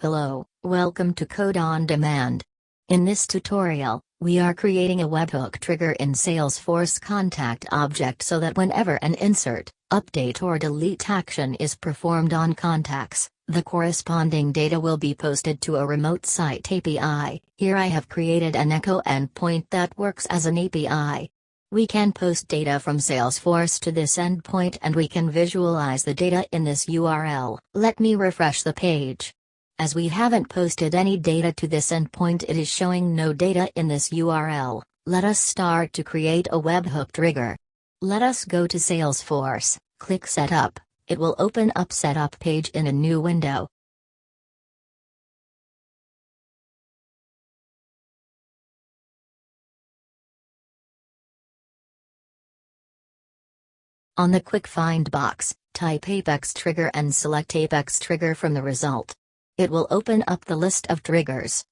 Hello, welcome to Code on Demand. In this tutorial, we are creating a webhook trigger in Salesforce Contact Object so that whenever an insert, update or delete action is performed on contacts, the corresponding data will be posted to a remote site API. Here I have created an echo endpoint that works as an API. We can post data from Salesforce to this endpoint and we can visualize the data in this URL. Let me refresh the page. As we haven't posted any data to this endpoint, it is showing no data in this URL. Let us start to create a webhook trigger. Let us go to Salesforce, click Setup. It will open up Setup page in a new window. On the quick find box, type Apex Trigger and select Apex Trigger from the result. It will open up the list of triggers.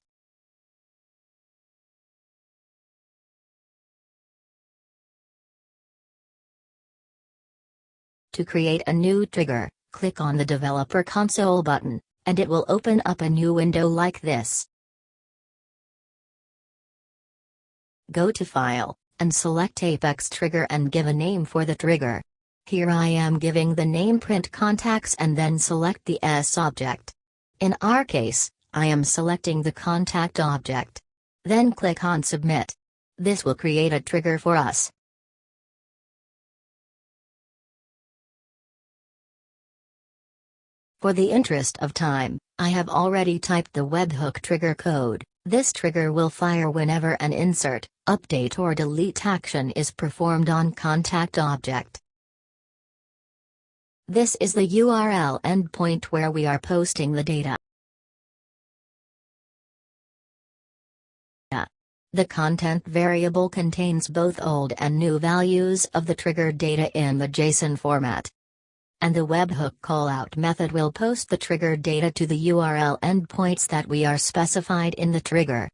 To create a new trigger, click on the Developer Console button, and it will open up a new window like this. Go to File, and select Apex Trigger and give a name for the trigger. Here I am giving the name PrintContacts and then select the S object. In our case, I am selecting the Contact Object. Then click on Submit. This will create a trigger for us. For the interest of time, I have already typed the webhook trigger code. This trigger will fire whenever an insert, update or delete action is performed on Contact Object. This is the URL endpoint where we are posting the data. The content variable contains both old and new values of the triggered data in the JSON format. And the Webhook.callout method will post the triggered data to the URL endpoints that we are specified in the trigger.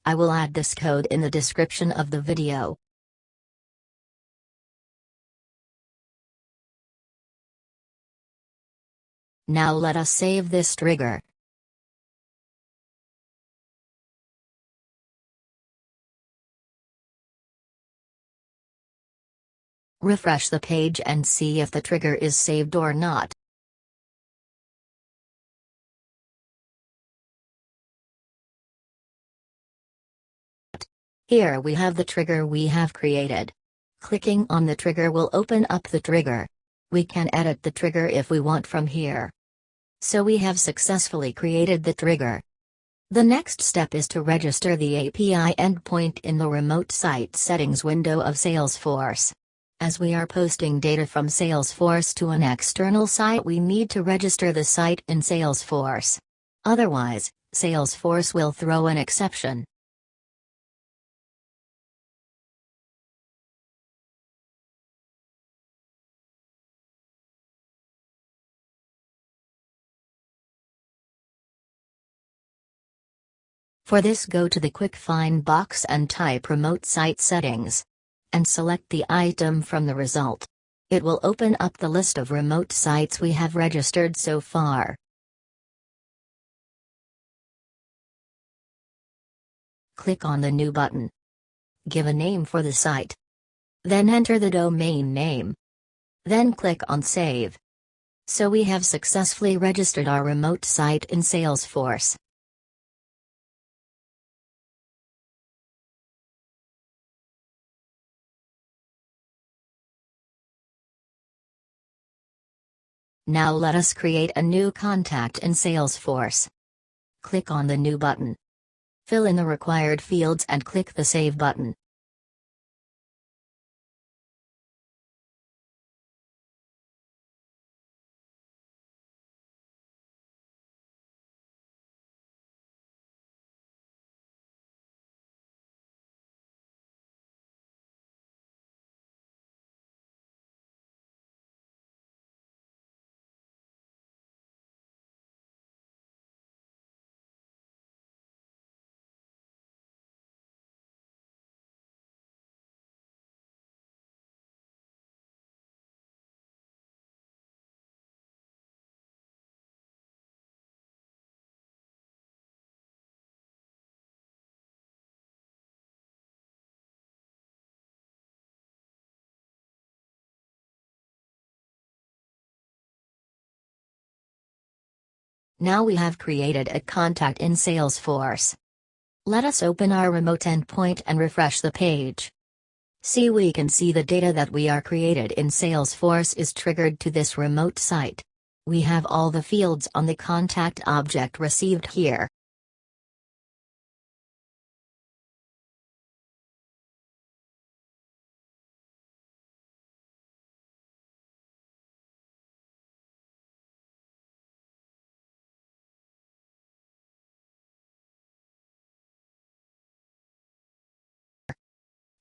I will add this code in the description of the video. Now let us save this trigger. Refresh the page and see if the trigger is saved or not. Here we have the trigger we have created. Clicking on the trigger will open up the trigger. We can edit the trigger if we want from here. So we have successfully created the trigger. The next step is to register the API endpoint in the remote site settings window of Salesforce. As we are posting data from Salesforce to an external site, we need to register the site in Salesforce. Otherwise, Salesforce will throw an exception. For this, go to the quick find box and type remote site settings. And select the item from the result. It will open up the list of remote sites we have registered so far. Click on the New button. Give a name for the site. Then enter the domain name. Then click on Save. So we have successfully registered our remote site in Salesforce. Now let us create a new contact in Salesforce. Click on the New button. Fill in the required fields and click the Save button. Now we have created a contact in Salesforce. Let us open our remote endpoint and refresh the page. See, we can see the data that we are created in Salesforce is triggered to this remote site. We have all the fields on the contact object received here.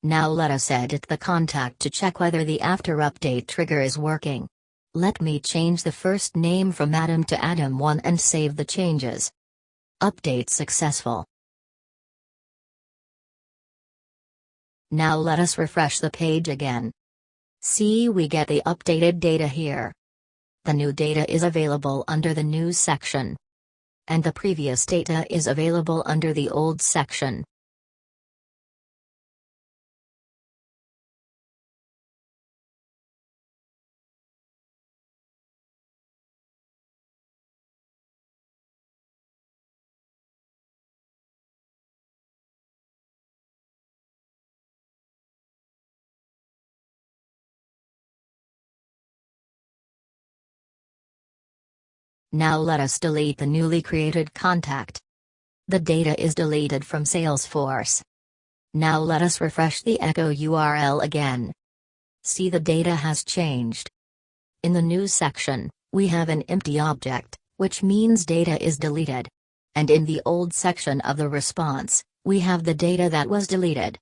Now let us edit the contact to check whether the after update trigger is working. Let me change the first name from Adam to Adam1 and save the changes. Update successful. Now let us refresh the page again. See, we get the updated data here. The new data is available under the News section. And the previous data is available under the Old section. Now let us delete the newly created contact. The data is deleted from Salesforce. Now let us refresh the echo URL again. See, the data has changed. In the News section, we have an empty object, which means data is deleted. And in the Old section of the response, we have the data that was deleted.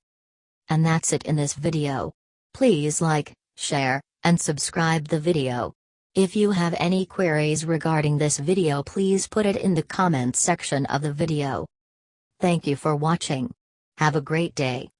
And that's it in this video. Please like, share, and subscribe the video. If you have any queries regarding this video, please put it in the comments section of the video. Thank you for watching. Have a great day.